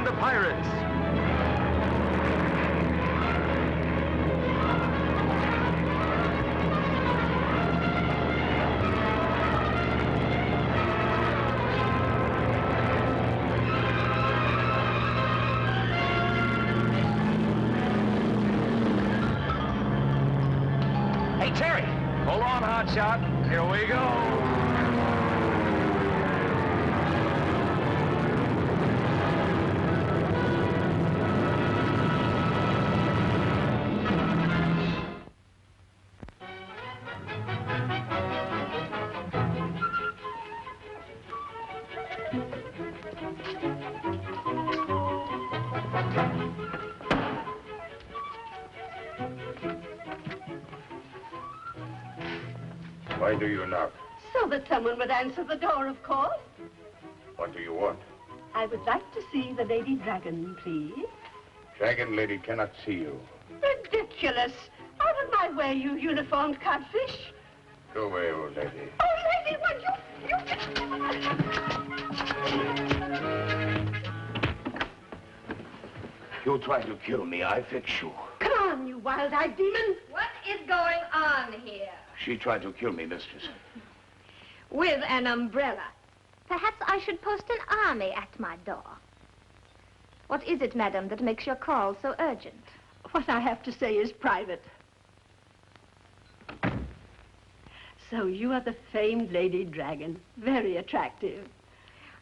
and the pirates. Hey, Terry. Hold on, Hotshot. Here we go. Why do you knock? So that someone would answer the door, of course. What do you want? I would like to see the Lady Dragon, please. Dragon Lady cannot see you. Ridiculous. Out of my way, you uniformed codfish. Go away, old lady. Oh, lady, what you... You try to kill me, I fix you. Come on, you wild-eyed demon. What is going on here? She tried to kill me, mistress. With an umbrella. Perhaps I should post an army at my door. What is it, madam, that makes your call so urgent? What I have to say is private. So you are the famed Lady Dragon. Very attractive.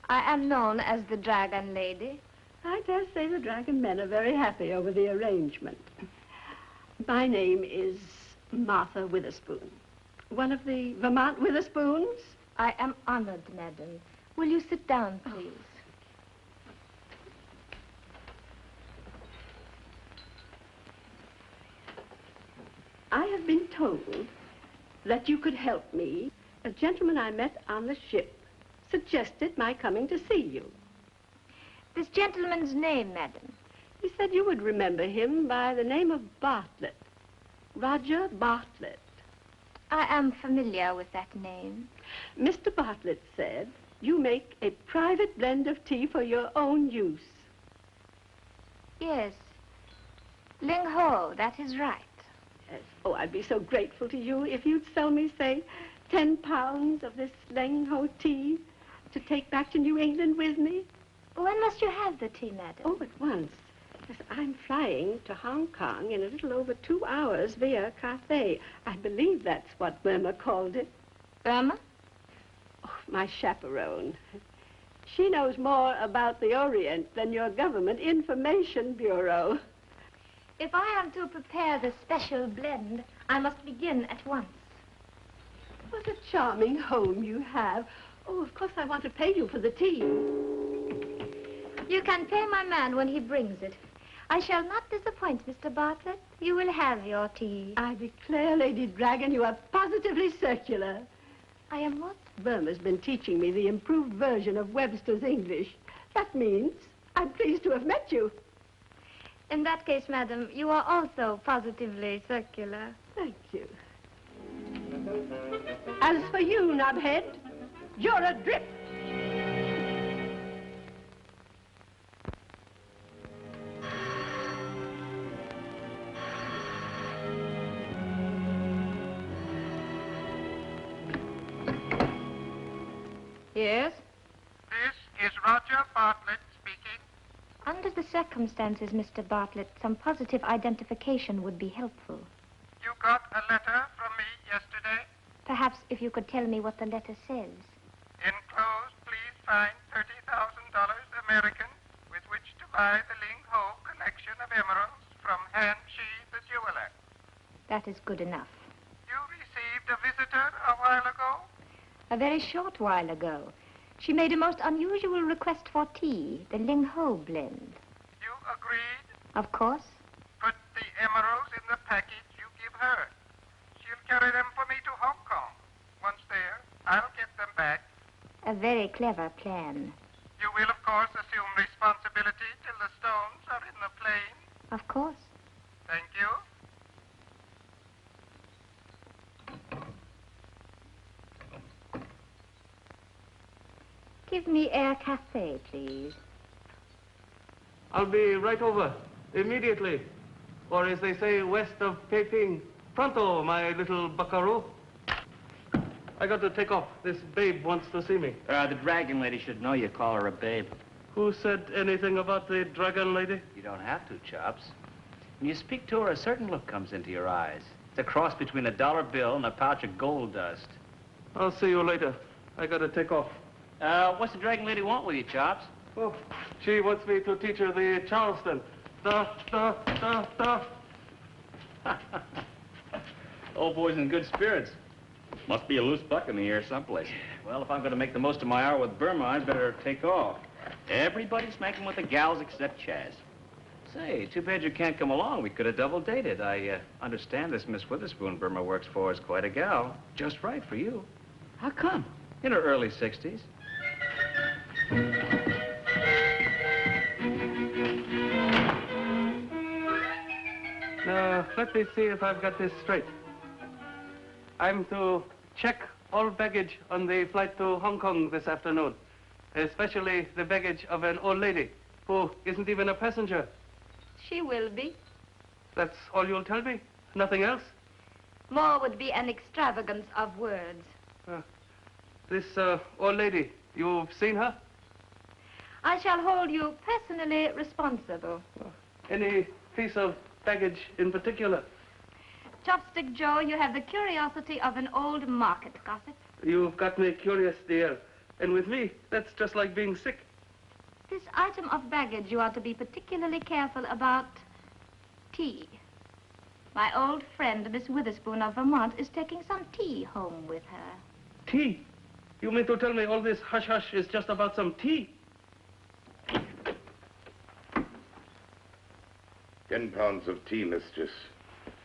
I am known as the Dragon Lady. I dare say the Dragon men are very happy over the arrangement. My name is Martha Witherspoon. One of the Vermont Witherspoons? I am honored, madam. Will you sit down, please? I have been told that you could help me. A gentleman I met on the ship suggested my coming to see you. This gentleman's name, madam? He said you would remember him by the name of Bartlett. Roger Bartlett. I am familiar with that name. Mr. Bartlett said you make a private blend of tea for your own use. Yes. Ling Ho, that is right. Yes. Oh, I'd be so grateful to you if you'd sell me, say, 10 pounds of this Ling Ho tea to take back to New England with me. When must you have the tea, madam? Oh, at once. Yes, I'm flying to Hong Kong in a little over 2 hours via Cathay. I believe that's what Burma called it. Burma? Oh, my chaperone. She knows more about the Orient than your government information bureau. If I am to prepare the special blend, I must begin at once. What a charming home you have. Oh, of course I want to pay you for the tea. You can pay my man when he brings it. I shall not disappoint, Mr. Bartlett. You will have your tea. I declare, Lady Dragon, you are positively circular. I am what? Burma's been teaching me the improved version of Webster's English. That means I'm pleased to have met you. In that case, madam, you are also positively circular. Thank you. As for you, knobhead, you're adrift. Yes? This is Roger Bartlett speaking. Under the circumstances, Mr. Bartlett, some positive identification would be helpful. You got a letter from me yesterday. Perhaps if you could tell me what the letter says. Enclosed, please find $30,000 American with which to buy the Ling Ho collection of emeralds from Han Chi, the jeweler. That is good enough. You received a visitor a while ago? A very short while ago, she made a most unusual request for tea, the Ling Ho blend. You agreed? Of course. Put the emeralds in the package you give her. She'll carry them for me to Hong Kong. Once there, I'll get them back. A very clever plan. You will, of course, assume responsibility till the stones are in the plane. Of course. Thank you. Give me Air Cafe, please. I'll be right over, immediately. Or as they say, west of Peking. Pronto, my little buckaroo. I got to take off. This babe wants to see me. The dragon lady should know you call her a babe. Who said anything about the dragon lady? You don't have to, Chops. When you speak to her, a certain look comes into your eyes. It's a cross between a dollar bill and a pouch of gold dust. I'll see you later. I got to take off. What's the dragon lady want with you, Chops? Oh, she wants me to teach her the Charleston. Da, da, da, da. Old boy's in good spirits. Must be a loose buck in the air someplace. Well, if I'm going to make the most of my hour with Burma, I'd better take off. Everybody's making with the gals except Chaz. Say, too bad you can't come along. We could have double dated. I understand this Miss Witherspoon Burma works for is quite a gal. Just right for you. How come? In her early 60s. Now, let me see if I've got this straight. I'm to check all baggage on the flight to Hong Kong this afternoon, especially the baggage of an old lady who isn't even a passenger. She will be. That's all you'll tell me? Nothing else? More would be an extravagance of words. This old lady, you've seen her? I shall hold you personally responsible. Any piece of baggage in particular? Chopstick Joe, you have the curiosity of an old market gossip. You've got me curious, dear. And with me, that's just like being sick. This item of baggage you are to be particularly careful about tea. My old friend, Miss Witherspoon of Vermont, is taking some tea home with her. Tea? You mean to tell me all this hush-hush is just about some tea? 10 pounds of tea, mistress.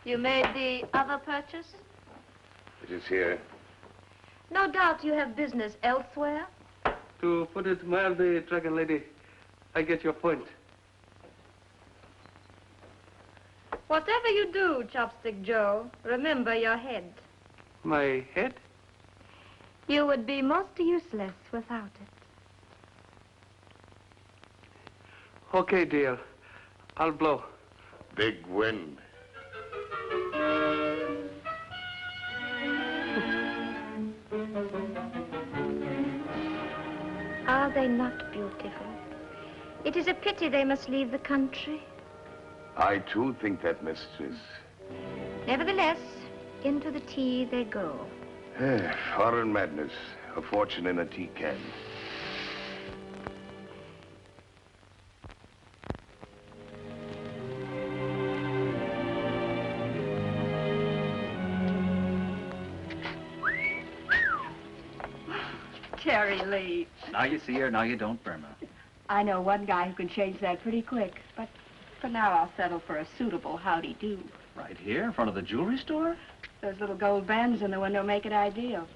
You made the other purchase? It is here. No doubt you have business elsewhere. To put it mildly, Dragon Lady, I get your point. Whatever you do, Chopstick Joe, remember your head. My head? You would be most useless without it. Okay, dear. I'll blow. Big wind. Are they not beautiful? It is a pity they must leave the country. I, too, think that, mistress. Nevertheless, into the tea they go. Foreign madness. A fortune in a tea can. Terry Lee. Now you see her, now you don't, Burma. I know one guy who can change that pretty quick, but for now I'll settle for a suitable howdy-do. Right here, in front of the jewelry store? Those little gold bands in the window make it ideal.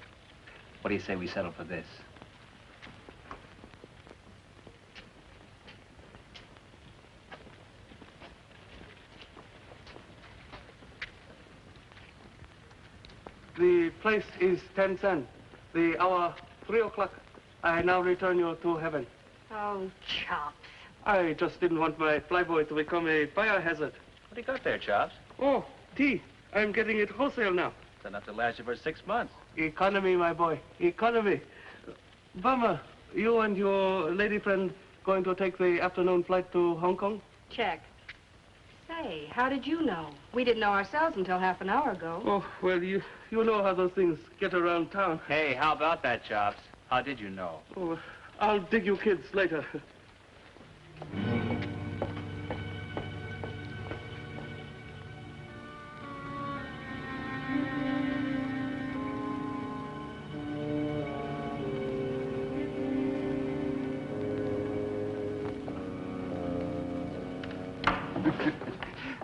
What do you say we settle for this? The place is 10 cents. The hour 3 o'clock. I now return you to heaven. Oh, chops. I just didn't want my flyboy to become a fire hazard. What do you got there, Chops? Oh, tea. I'm getting it wholesale now. It's enough to last you for 6 months. Economy, my boy. Economy. Burma, you and your lady friend going to take the afternoon flight to Hong Kong? Check. Say, how did you know? We didn't know ourselves until half an hour ago. Oh, well, you know how those things get around town. Hey, how about that, Chops? How did you know? Oh, I'll dig you kids later.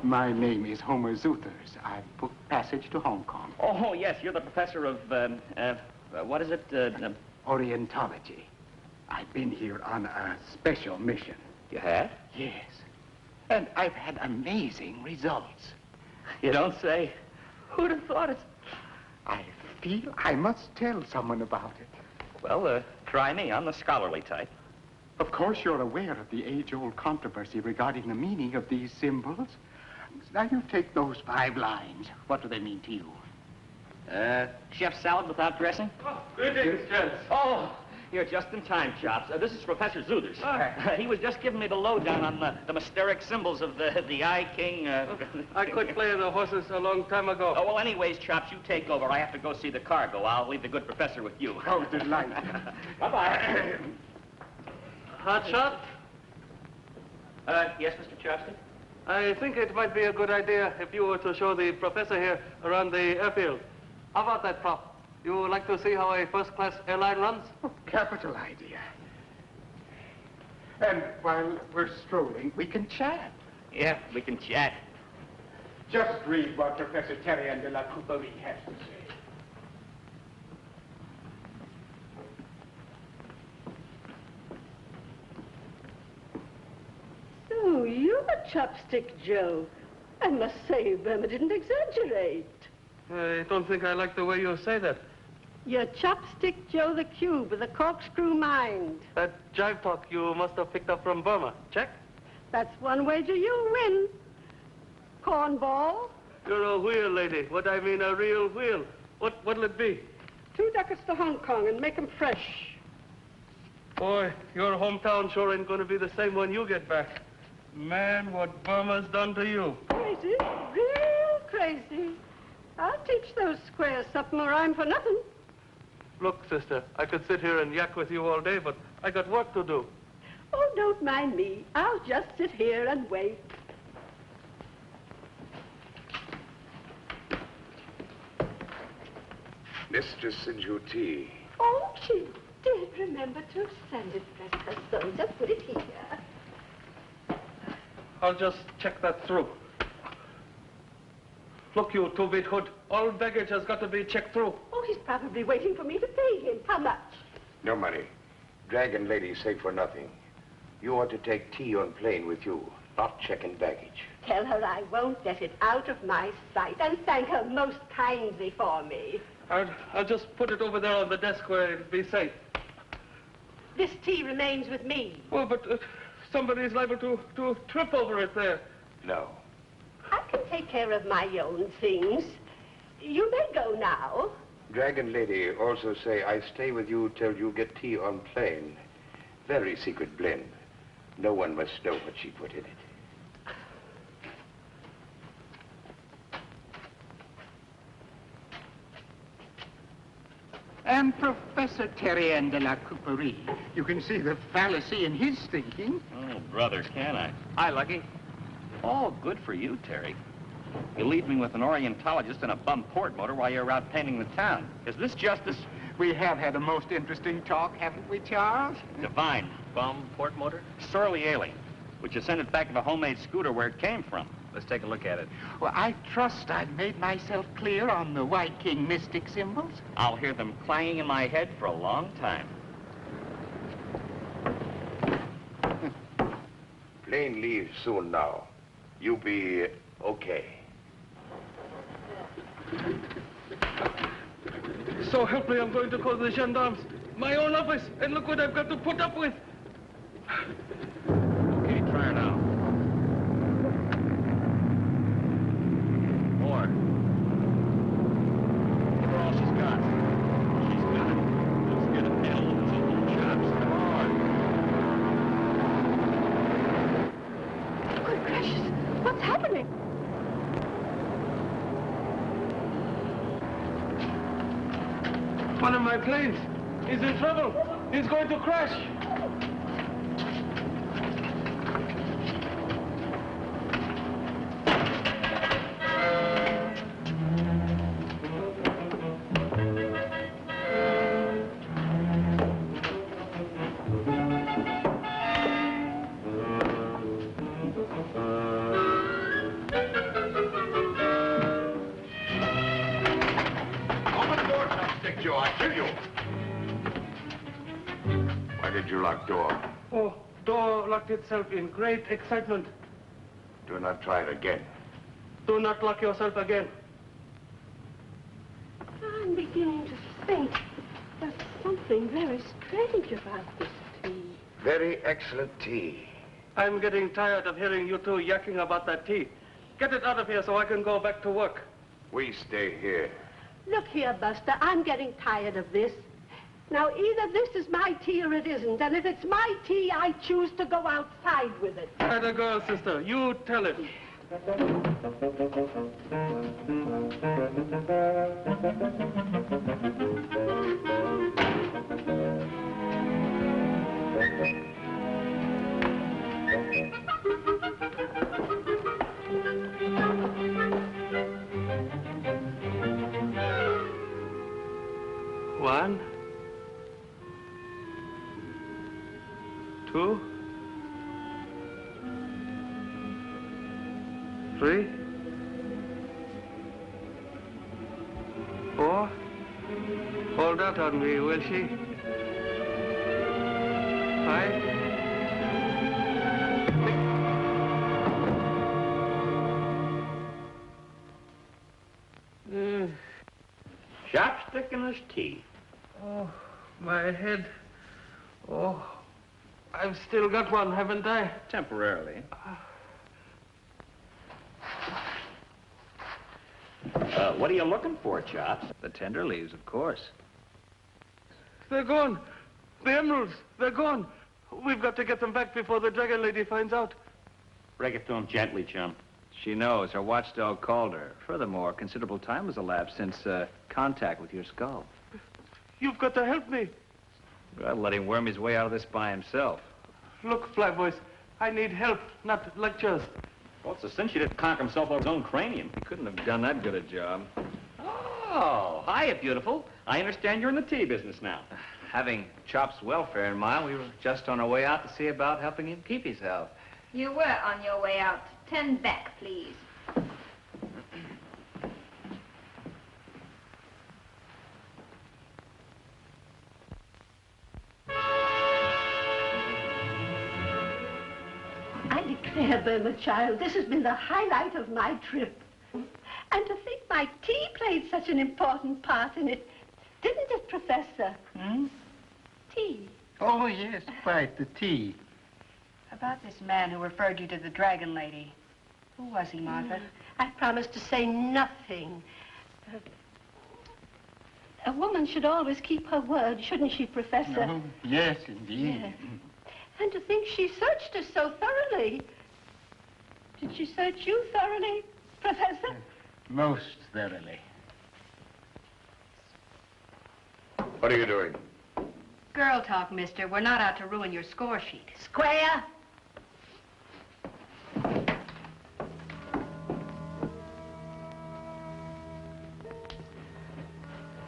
My name is Homer Zuthers. I booked passage to Hong Kong. Oh, yes, you're the professor of, what is it? Orientology. I've been here on a special mission. You have? Yes. And I've had amazing results. You don't say. Who'd have thought it? I feel I must tell someone about it. Well, try me. I'm the scholarly type. Of course, you're aware of the age-old controversy regarding the meaning of these symbols. Now, you take those 5 lines. What do they mean to you? Chef salad without dressing? Oh, greetings, gents. Oh, you're just in time, Chops. This is Professor Zoothers. He was just giving me the lowdown on the mysteric symbols of the Eye King. I quit playing the horses a long time ago. Oh, well, anyways, Chops, you take over. I have to go see the cargo. I'll leave the good professor with you. Oh, delight. Bye-bye. Hotshot? Yes, Mr. Chopstick? I think it might be a good idea if you were to show the professor here around the airfield. How about that, Prop? You would like to see how a first-class airline runs? Oh, capital idea. And while we're strolling, we can chat. Yeah, we can chat. Just read what Professor Terry and de la Couperie has to say. So, you're Chopstick Joe. I must say, Burma didn't exaggerate. I don't think I like the way you say that. You're Chopstick Joe the Cube with a corkscrew mind. That jive talk you must have picked up from Burma. Check? That's one wager you win. Cornball. You're a wheel, lady. What I mean, a real wheel. What'll it be? 2 ducats to Hong Kong and make 'em fresh. Boy, your hometown sure ain't going to be the same when you get back. Man, what Burma's done to you. Crazy, real crazy. I'll teach those squares something or I'm for nothing. Look, sister, I could sit here and yak with you all day, but I got work to do. Oh, don't mind me. I'll just sit here and wait. Mistress sends you tea. Oh, she did remember to send it, bless her soul. Just put it here. I'll just check that through. Look, you two-bit hood. All baggage has got to be checked through. Oh, he's probably waiting for me to pay him. How much? No money. Dragon lady say for nothing. You ought to take tea on plane with you, not checking baggage. Tell her I won't let it out of my sight and thank her most kindly for me. I'll just put it over there on the desk where it'll be safe. This tea remains with me. Well, but somebody's liable to trip over it there. No. I can take care of my own things. You may go now. Dragon lady also say I stay with you till you get tea on plane. Very secret blend. No one must know what she put in it. And Professor Terry and de la Couperie. You can see the fallacy in his thinking. Oh, brother, can I? Hi, Lucky. Oh, good for you, Terry. You leave me with an Orientologist and a bum port motor while you're out painting the town. Is this justice? We have had a most interesting talk, haven't we, Charles? Divine. Bum port motor? Sorely ailing. Would you send it back to the homemade scooter where it came from? Let's take a look at it. Well, I trust I've made myself clear on the White King mystic symbols. I'll hear them clanging in my head for a long time. Plane leaves soon now. You be okay. So help me, I'm going to call the gendarmes. My own office, and look what I've got to put up with. Okay, try her now. More. Give her all she's got. She's got it. Let's get a hell of a little chops. Come on. Good gracious, what's happening? One of my planes is in trouble. He's going to crash. Open the door, Chopstick Joe. I kill you. Why did you lock door? Oh, door locked itself in great excitement. Do not try it again. Do not lock yourself again. I'm beginning to think there's something very strange about this tea. Very excellent tea. I'm getting tired of hearing you two yakking about that tea. Get it out of here so I can go back to work. We stay here. Look here, Buster, I'm getting tired of this. Now, either this is my tea or it isn't, and if it's my tea, I choose to go outside with it. Atta girl, sister. You tell it. One, 2, 3, 4. Hold out on me, will she? 5, 6. Chopstick and his tea. Oh, my head. Oh, I've still got one, haven't I? Temporarily. What are you looking for, Chops? The tender leaves, of course. They're gone. The emeralds, they're gone. We've got to get them back before the dragon lady finds out. Break it to him gently, chum. She knows. Her watchdog called her. Furthermore, considerable time has elapsed since contact with your skull. You've got to help me. Well, let him worm his way out of this by himself. Look, Flyboys, I need help, not lectures. Well, it's a cinch he didn't conquer himself over his own cranium. He couldn't have done that good a job. Oh, hiya, beautiful. I understand you're in the tea business now. Having Chop's welfare in mind, we were just on our way out to see about helping him keep his health. You were on your way out. 10 back, please. I declare, Burma child, this has been the highlight of my trip. And to think my tea played such an important part in it. Didn't it, Professor? Hmm? Tea. Oh, yes, quite, the tea. About this man who referred you to the dragon lady. Who was he, Martha? I promised to say nothing. A woman should always keep her word, shouldn't she, Professor? Oh, yes, indeed. Yes. And to think she searched us so thoroughly. Did she search you thoroughly, Professor? Most thoroughly. What are you doing? Girl talk, mister. We're not out to ruin your score sheet. Square.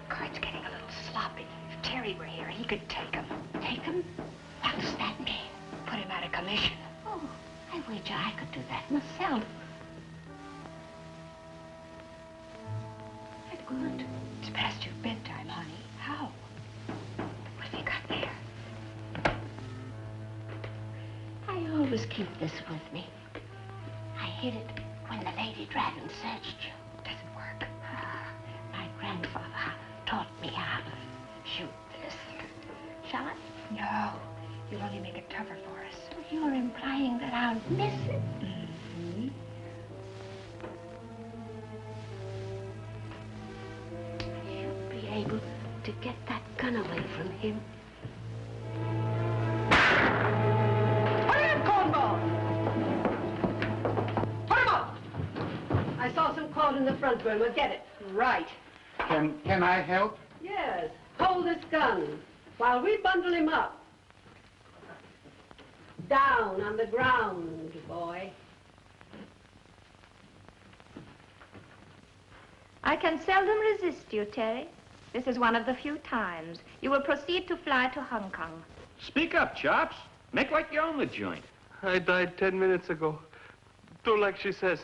Cart's getting a little sloppy. If Terry were here, he could take him. Take him? What does that mean? Put him out of commission. Oh, I wager I could do that myself. I could. It's past your bedtime, honey. How? What have you got there? I always keep this with me. I hid it when the lady dragon searched you. Doesn't work. My grandfather taught me how to shoot this. Shall I? No. You'll only make it tougher for us. So you're implying that I'll miss it? Mm-hmm. I should be able to get that gun away from him. Hurry up, cornball! Put him up! I saw some cord in the front, Burma. Get it. Right. Can I help? Yes. Hold this gun while we bundle him up. Down on the ground, boy. I can seldom resist you, Terry. This is one of the few times. You will proceed to fly to Hong Kong. Speak up, Chops. Make like you own the joint. I died 10 minutes ago. Do like she says.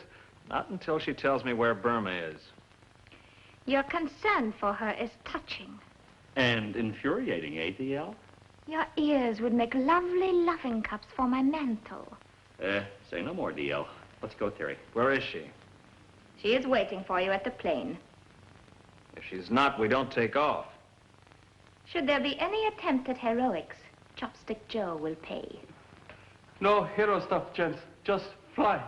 Not until she tells me where Burma is. Your concern for her is touching. And infuriating, eh, DL? Your ears would make lovely loving cups for my mantle. Say no more, DL. Let's go, Terry. Where is she? She is waiting for you at the plane. If she's not, we don't take off. Should there be any attempt at heroics, Chopstick Joe will pay. No hero stuff, gents. Just fly.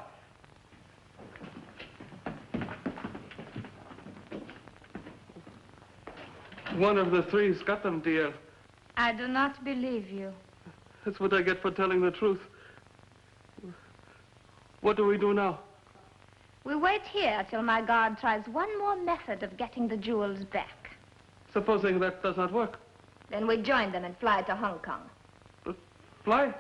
One of the three's got them, dear. I do not believe you. That's what I get for telling the truth. What do we do now? We wait here till my guard tries one more method of getting the jewels back. Supposing that does not work. Then we join them and fly to Hong Kong. Fly?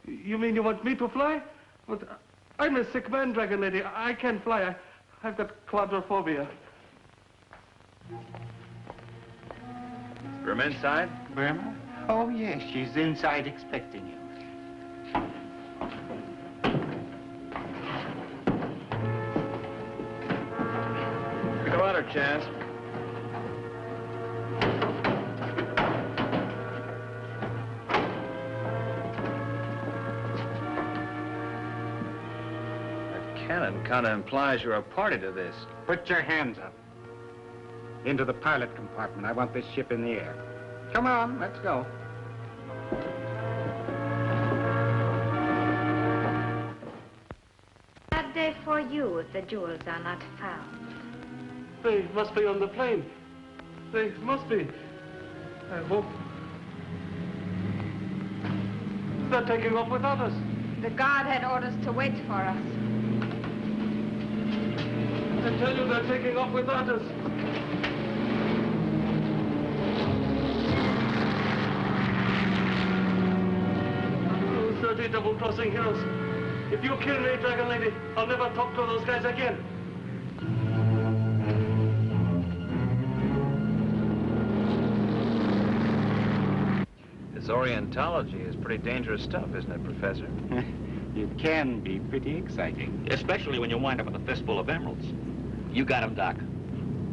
You mean you want me to fly? But I'm a sick man, Dragon Lady. I can't fly. I've got claustrophobia. Burma inside? Burma? Oh, yes, she's inside expecting you. Go on her, Chance. That cannon kind of implies you're a party to this. Put your hands up. Into the pilot compartment. I want this ship in the air. Come on, let's go. Bad day for you if the jewels are not found. They must be on the plane. They must be. I hope. They're taking off without us. The guard had orders to wait for us. I tell you, they're taking off without us. Oh, 30 double-crossing heroes. If you kill me, Dragon Lady, I'll never talk to those guys again. This Orientology is pretty dangerous stuff, isn't it, Professor? It can be pretty exciting. Especially when you wind up with a fistful of emeralds. You got 'em, Doc.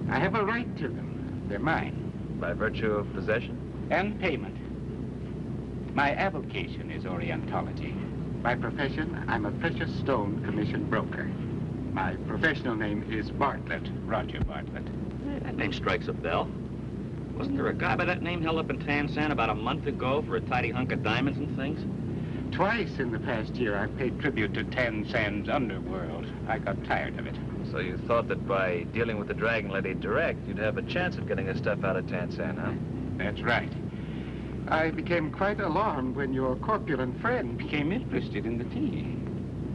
I have a right to them. They're mine. By virtue of possession? And payment. My avocation is Orientology. By profession, I'm a precious stone commission broker. My professional name is Bartlett, Roger Bartlett. That name strikes a bell. Wasn't there a guy by that name held up in Tan San about a month ago for a tidy hunk of diamonds and things? Twice in the past year, I've paid tribute to Tan San's underworld. I got tired of it. So you thought that by dealing with the Dragon Lady direct, you'd have a chance of getting the stuff out of Tan San, huh? That's right. I became quite alarmed when your corpulent friend became interested in the tea.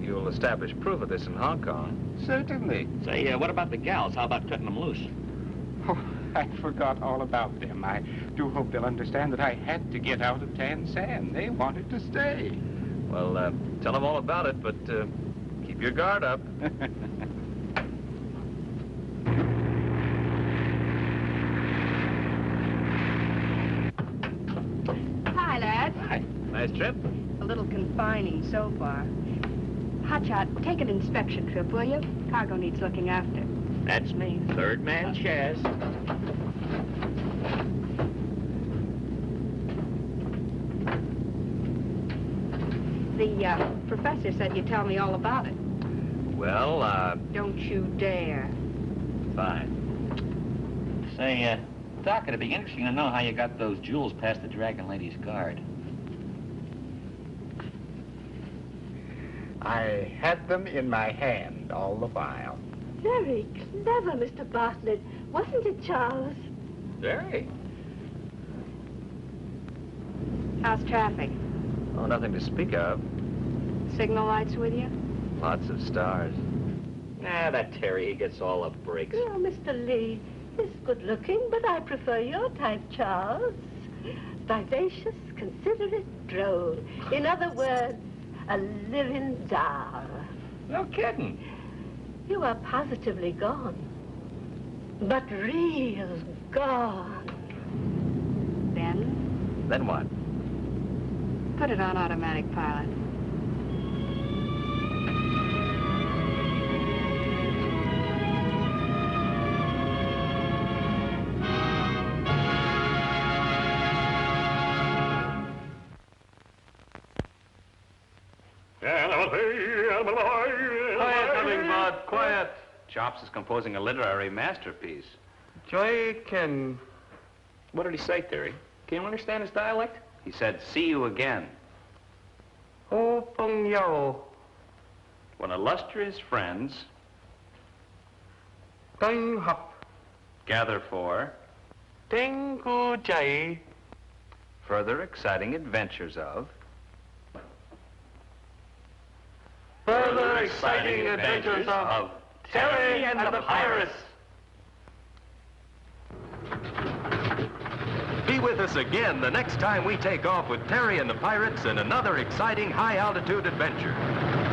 You'll establish proof of this in Hong Kong. Certainly. Say, what about the gals? How about cutting them loose? Oh, I forgot all about them. I do hope they'll understand that I had to get out of Tan San. They wanted to stay. Well, tell them all about it, but keep your guard up. Hi, lads. Hi. Nice trip? A little confining so far. Hotshot, take an inspection trip, will you? Cargo needs looking after. That's me, third man Chaz. The professor said you'd tell me all about it. Well, Don't you dare. fine. Say, Doc, it'd be interesting to know how you got those jewels past the Dragon Lady's guard. I had them in my hand all the while. Very clever, Mr. Bartlett. Wasn't it, Charles? Very. How's traffic? Oh, nothing to speak of. Signal lights with you? Lots of stars. Nah, that Terry, he gets all the breaks. Oh, Mr. Lee is good-looking, but I prefer your type, Charles. Vivacious, considerate, droll. In other words, a living doll. No kidding. You are positively gone. But real gone. Then, Then what? put it on automatic pilot. Quiet, Hummingbird, quiet. Chops is composing a literary masterpiece. Joy Ken. What did he say, Terry? Can you understand his dialect? He said, see you again. Oh, Peng Yao. When illustrious friends Ding Hop. gather for Ding Gu Jai. further exciting adventures of Further exciting adventures of Terry and the Pirates. Be with us again the next time we take off with Terry and the Pirates in another exciting high-altitude adventure.